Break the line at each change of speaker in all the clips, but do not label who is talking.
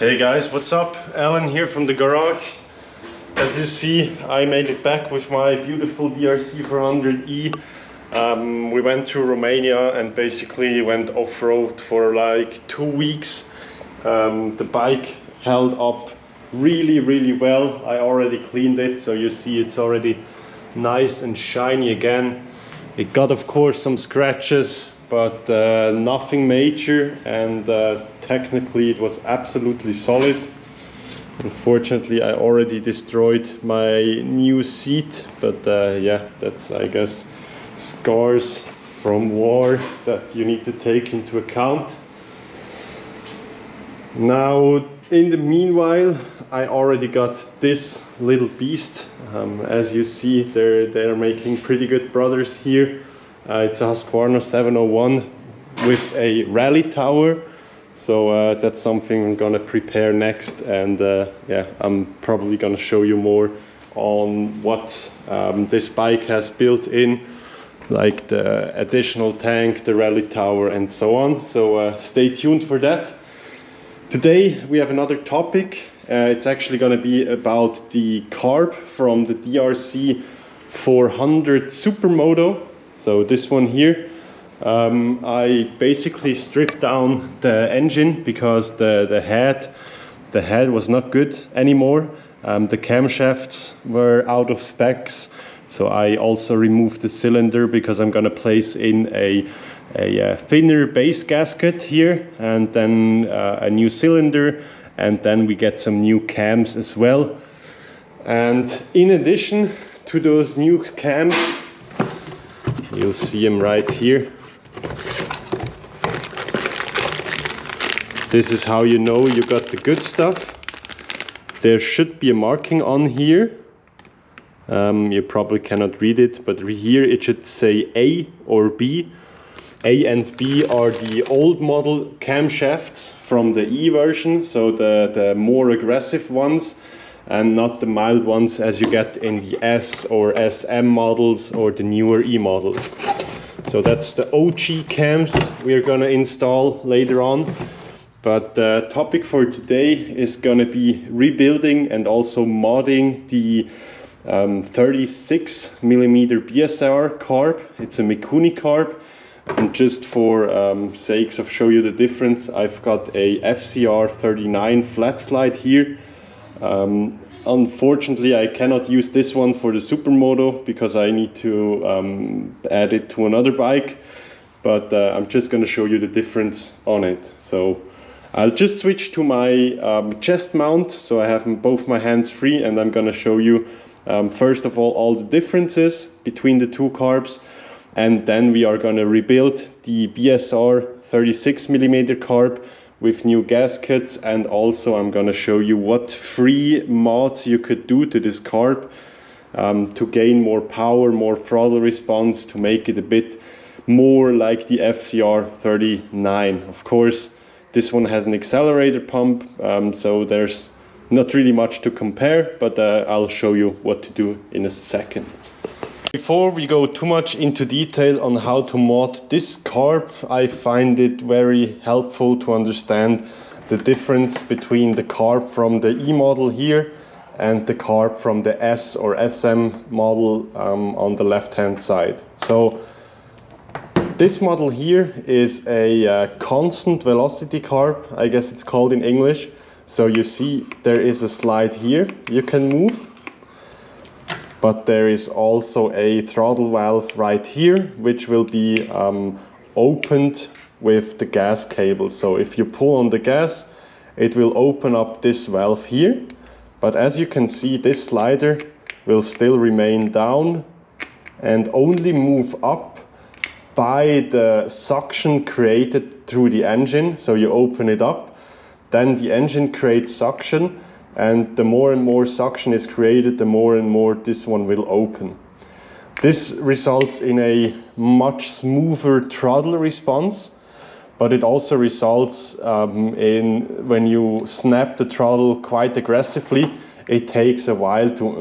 Hey guys, what's up? Alan here from the garage. As you see, I made it back with my beautiful DRZ400E. We went to Romania and basically went off-road for like 2 weeks. The bike held up really well. I already cleaned it, so you see it's already nice and shiny again. It got, of course, some scratches, but nothing major, and technically it was absolutely solid. Unfortunately, I already destroyed my new seat, but yeah, that's, I guess, scars from war that you need to take into account. Now, in the meanwhile, I already got this little beast. As you see, they're making pretty good brothers here. It's a Husqvarna 701 with a rally tower. So that's something I'm gonna prepare next, and yeah, I'm probably gonna show you more on what this bike has built in, like the additional tank, the rally tower, and so on. So stay tuned for that. Today we have another topic. It's actually gonna be about the carb from the DRZ400 Supermoto. So this one here. I basically stripped down the engine because the head was not good anymore. The camshafts were out of specs, so I also removed the cylinder because I'm gonna place in a thinner base gasket here, and then a new cylinder, and then we get some new cams as well. And in addition to those new cams, you'll see them right here. This is how you know you got the good stuff. There should be a marking on here. You probably cannot read it, but here it should say A or B. A and B are the old model camshafts from the E version, so the more aggressive ones, and not the mild ones as you get in the S or SM models or the newer E models. So that's the OG cams we're gonna install later on. But the topic for today is gonna be rebuilding and also modding the 36mm BSR carb. It's a Mikuni carb. And just for sakes of show you the difference, I've got a FCR 39 flat slide here. Unfortunately, I cannot use this one for the Supermoto because I need to add it to another bike. But I'm just going to show you the difference on it. So I'll just switch to my chest mount, so I have both my hands free, and I'm going to show you first of all the differences between the two carbs, and then we are going to rebuild the BSR 36mm carb with new gaskets, and also I'm going to show you what free mods you could do to this carb to gain more power, more throttle response, to make it a bit more like the FCR 39. Of course, this one has an accelerator pump, so there's not really much to compare, but I'll show you what to do in a second. Before we go too much into detail on how to mod this carb, I find it very helpful to understand the difference between the carb from the E model here and the carb from the S or SM model on the left-hand side. So this model here is a constant velocity carb, I guess it's called in English. So you see there is a slide here you can move, but there is also a throttle valve right here, which will be opened with the gas cable. So if you pull on the gas, it will open up this valve here. But as you can see, this slider will still remain down and only move up by the suction created through the engine. So you open it up, then the engine creates suction, and the more and more suction is created, the more and more this one will open. This results in a much smoother throttle response, but it also results in when you snap the throttle quite aggressively, it takes a while to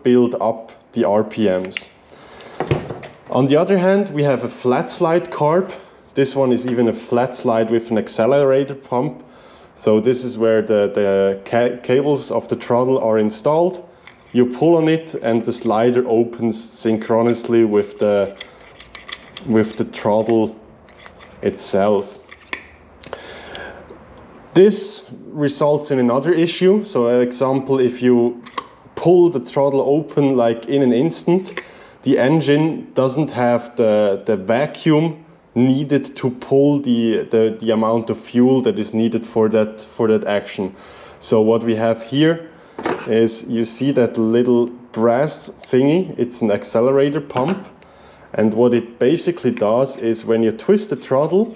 build up the RPMs. On the other hand, we have a flat slide carb. This one is even a flat slide with an accelerator pump. So this is where the cables of the throttle are installed. You pull on it and the slider opens synchronously with the throttle itself. This results in another issue. So an example, if you pull the throttle open like in an instant, the engine doesn't have the vacuum needed to pull the amount of fuel that is needed for that action. So what we have here is, you see that little brass thingy, it's an accelerator pump, and what it basically does is when you twist the throttle,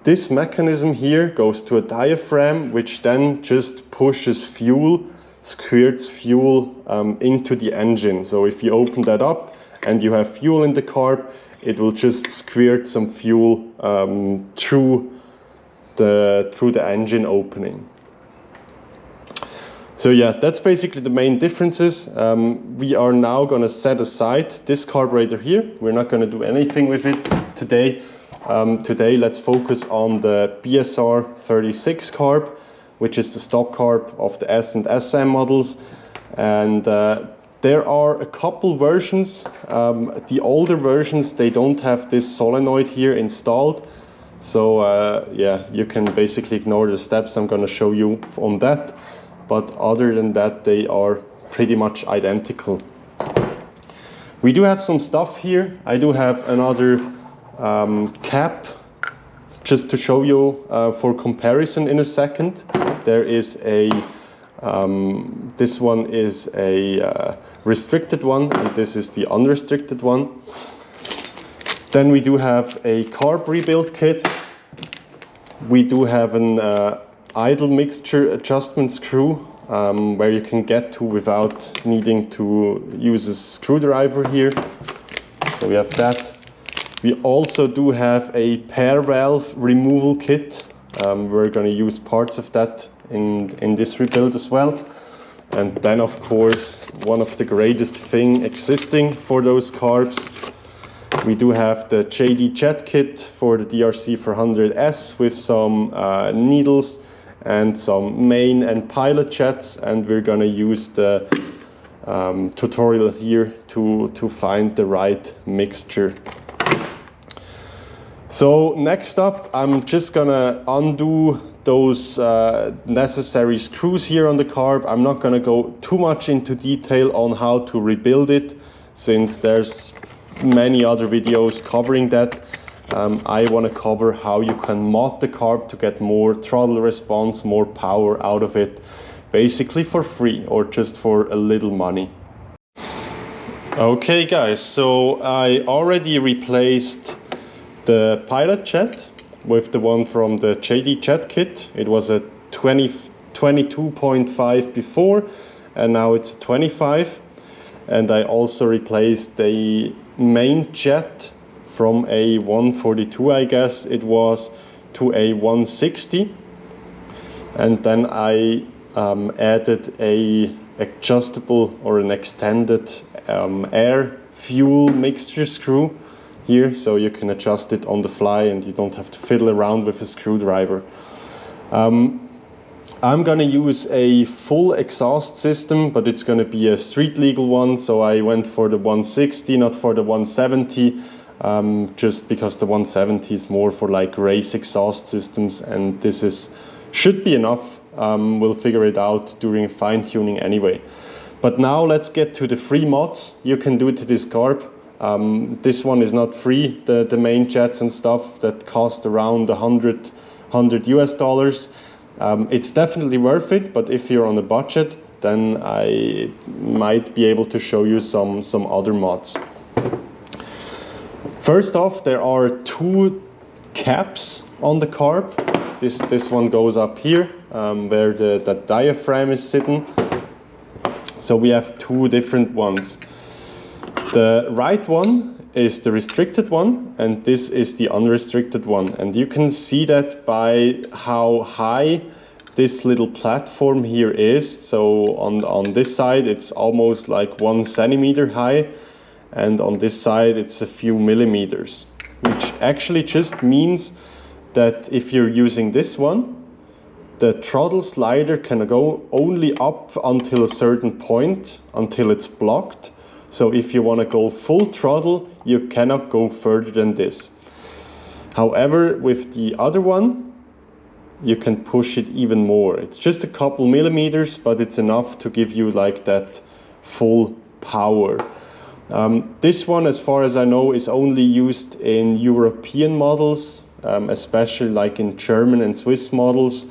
this mechanism here goes to a diaphragm, which then just pushes fuel, squirts fuel into the engine. So if you open that up and you have fuel in the carb, it will just squirt some fuel through the engine opening. So yeah, that's basically the main differences. We are now going to set aside this carburetor here. We're not going to do anything with it today. Today let's focus on the BSR 36 carb, which is the stock carb of the S and SM models. And there are a couple versions. The older versions, they don't have this solenoid here installed. So yeah, you can basically ignore the steps I'm going to show you on that. But other than that, they are pretty much identical. We do have some stuff here. I do have another cap just to show you for comparison in a second. There is a this one is a restricted one, and this is the unrestricted one. Then we do have a carb rebuild kit. We do have an idle mixture adjustment screw where you can get to without needing to use a screwdriver here. So we have that. We also do have a pair valve removal kit. We're going to use parts of that in this rebuild as well. And then of course, one of the greatest thing existing for those carbs, we do have the JD jet kit for the DRZ400S with some needles and some main and pilot jets, and we're going to use the tutorial here to find the right mixture. So next up, I'm just gonna undo those necessary screws here on the carb. I'm not gonna go too much into detail on how to rebuild it, since there's many other videos covering that. I want to cover how you can mod the carb to get more throttle response, more power out of it, basically for free or just for a little money. Okay guys, so I already replaced the pilot jet with the one from the JD jet kit. It was a 22.5 before, and now it's a 25. And I also replaced the main jet from a 142, I guess it was, to a 160. And then I added a adjustable or an extended air fuel mixture screw here, so you can adjust it on the fly and you don't have to fiddle around with a screwdriver. I'm gonna use a full exhaust system, but it's gonna be a street legal one, so I went for the 160, not for the 170, just because the 170 is more for like race exhaust systems, and this should be enough. We'll figure it out during fine-tuning anyway. But now let's get to the free mods you can do to this carb. This one is not free, the main jets and stuff that cost around $100 US. It's definitely worth it, but if you're on a budget, then I might be able to show you some other mods. First off, there are two caps on the carb. This one goes up here, where the diaphragm is sitting. So we have two different ones. The right one is the restricted one, and this is the unrestricted one. And you can see that by how high this little platform here is. So on this side, it's almost like 1 centimeter high, and on this side, it's a few millimeters, which actually just means that if you're using this one, the throttle slider can go only up until a certain point, until it's blocked. So if you want to go full throttle, you cannot go further than this. However, with the other one, you can push it even more. It's just a couple millimeters, but it's enough to give you like that full power. This one, as far as I know, is only used in European models, especially like in German and Swiss models,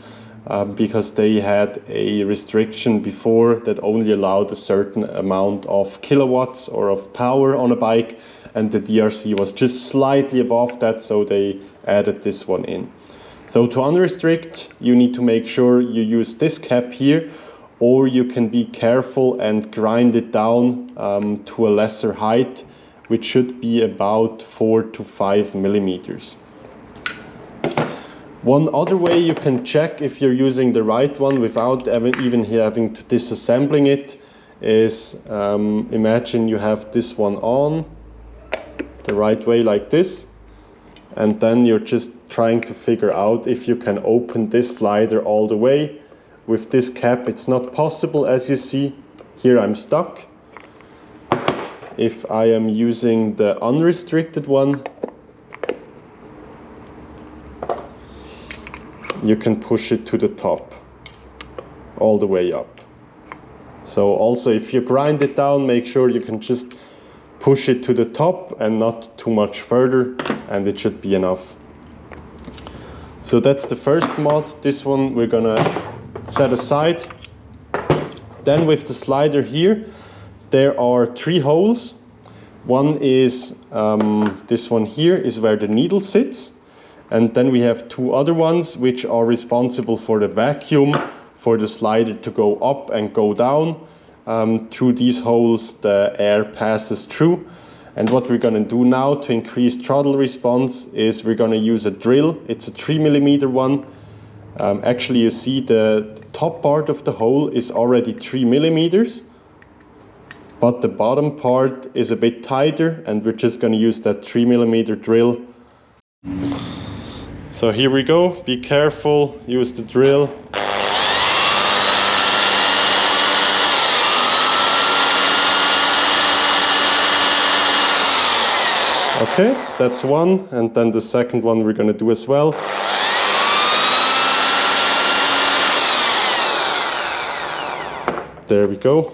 because they had a restriction before that only allowed a certain amount of kilowatts or of power on a bike, and the DRZ was just slightly above that, so they added this one in. So to unrestrict, you need to make sure you use this cap here, or you can be careful and grind it down to a lesser height, which should be about 4 to 5 millimeters. One other way you can check if you're using the right one without even having to disassembling it is, imagine you have this one on the right way like this, and then you're just trying to figure out if you can open this slider all the way. With this cap it's not possible, as you see. Here I'm stuck. If I am using the unrestricted one, you can push it to the top, all the way up. So also if you grind it down, make sure you can just push it to the top and not too much further, and it should be enough. So that's the first mod. This one we're gonna set aside. Then with the slider here, there are 3 holes. One is this one here is where the needle sits. And then we have 2 other ones which are responsible for the vacuum, for the slider to go up and go down. Through these holes the air passes through. And what we're going to do now to increase throttle response is we're going to use a drill. It's a 3 millimeter one. Actually you see the top part of the hole is already 3 millimeters. But the bottom part is a bit tighter, and we're just going to use that 3 millimeter drill. So here we go, be careful, use the drill. Okay, that's one, and then the second one we're going to do as well. There we go.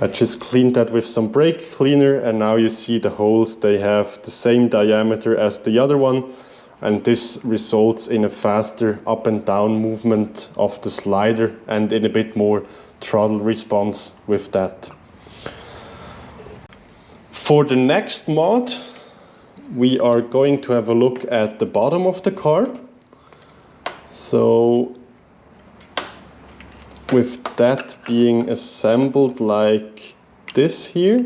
I just cleaned that with some brake cleaner, and now you see the holes, they have the same diameter as the other one, and this results in a faster up and down movement of the slider and in a bit more throttle response with that. For the next mod, we are going to have a look at the bottom of the carb. So with that being assembled like this here.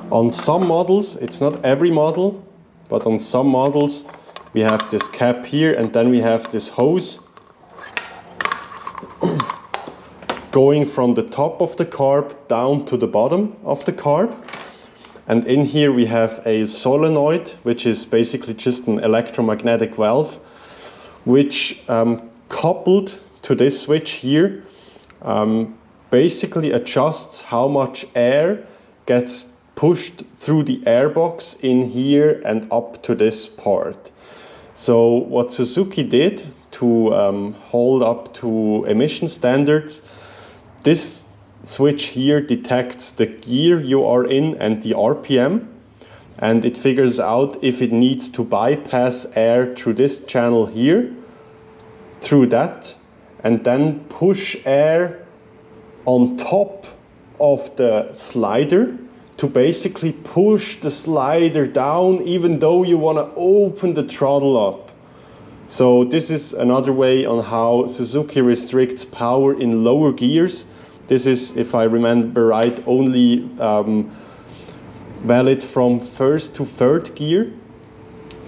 On some models, it's not every model, but on some models we have this cap here, and then we have this hose going from the top of the carb down to the bottom of the carb. And in here we have a solenoid, which is basically just an electromagnetic valve, which coupled to this switch here basically adjusts how much air gets pushed through the airbox in here and up to this part. So what Suzuki did to hold up to emission standards, this switch here detects the gear you are in and the RPM, and it figures out if it needs to bypass air through this channel here, through that, and then push air on top of the slider to basically push the slider down, even though you want to open the throttle up. So this is another way on how Suzuki restricts power in lower gears. This is, if I remember right, only valid from first to third gear.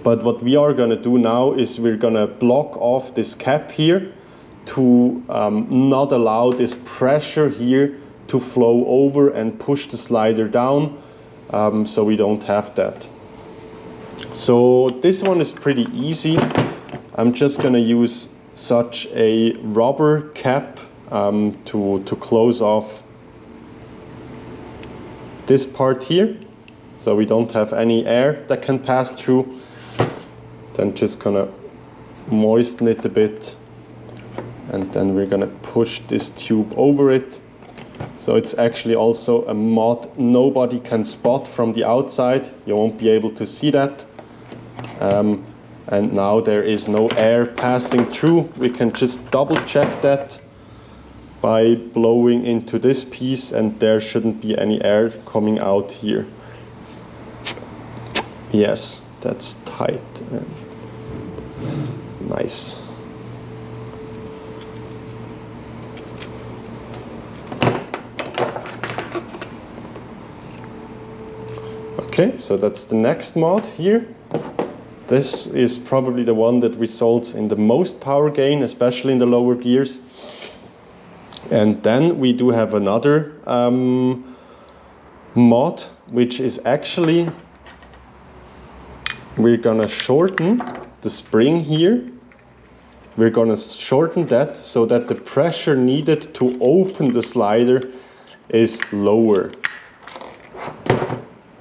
But what we are gonna do now is we're gonna block off this cap here to not allow this pressure here to flow over and push the slider down, so we don't have that. So this one is pretty easy. I'm just gonna use such a rubber cap to close off this part here, so we don't have any air that can pass through. Then just gonna moisten it a bit, and then we're gonna push this tube over it. So it's actually also a mod nobody can spot from the outside. You won't be able to see that. And now there is no air passing through. We can just double check that by blowing into this piece, and there shouldn't be any air coming out here. Yes, that's tight and nice. Okay, so that's the next mod here. This is probably the one that results in the most power gain, especially in the lower gears. And then we do have another mod, which is actually, we're gonna shorten the spring here. We're gonna shorten that so that the pressure needed to open the slider is lower.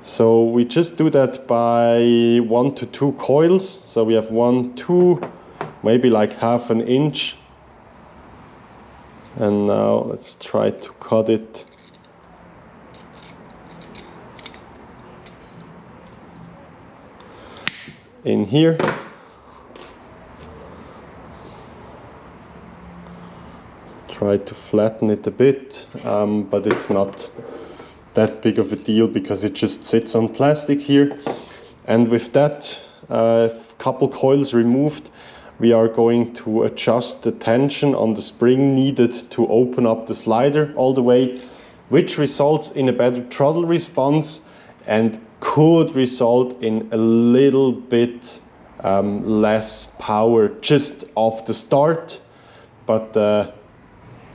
So we just do that by 1 to 2 coils. So we have 1, 2, maybe like ½ an inch. And now let's try to cut it. In here. Try to flatten it a bit, but it's not that big of a deal because it just sits on plastic here. And with that couple coils removed, we are going to adjust the tension on the spring needed to open up the slider all the way, which results in a better throttle response and could result in a little bit less power just off the start. But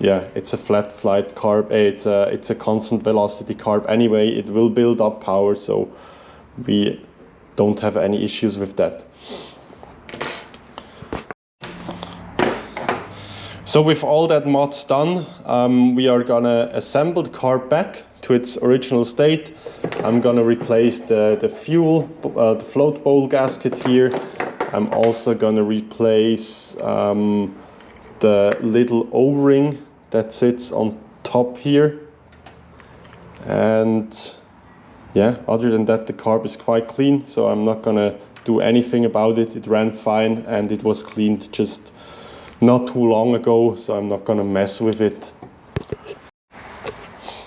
yeah, it's a flat slide carb. It's a constant velocity carb anyway. It will build up power, so we don't have any issues with that. So with all that mods done, we are gonna assemble the carb back to its original state. I'm gonna replace the fuel, the float bowl gasket here. I'm also gonna replace the little O-ring that sits on top here. And yeah, other than that, the carb is quite clean, so I'm not gonna do anything about it. It ran fine and it was cleaned just not too long ago, so I'm not gonna mess with it.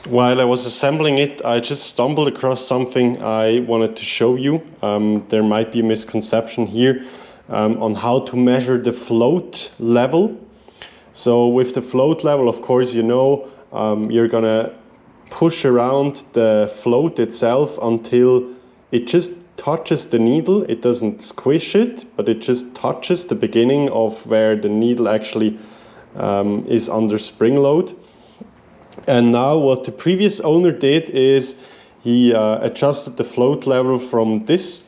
While I was assembling it, I just stumbled across something I wanted to show you. There might be a misconception here on how to measure the float level. So with the float level, of course, you know, you're gonna push around the float itself until it just touches the needle. It doesn't squish it, but it just touches the beginning of where the needle actually is under spring load. And now what the previous owner did is he adjusted the float level from this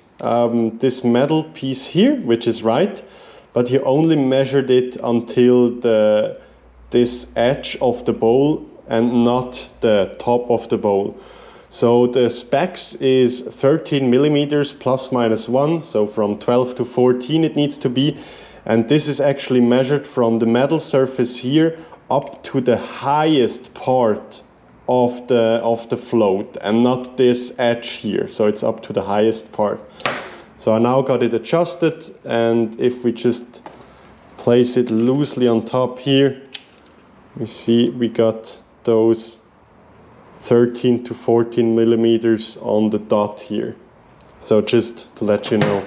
metal piece here, which is right, but he only measured it until this edge of the bowl and not the top of the bowl. So the specs is 13 millimeters plus minus 1, so from 12 to 14 it needs to be. And this is actually measured from the metal surface here up to the highest part of the float and not this edge here. So it's up to the highest part. So I now got it adjusted, and if we just place it loosely on top here, we see we got those 13 to 14 millimeters on the dot here. So just to let you know.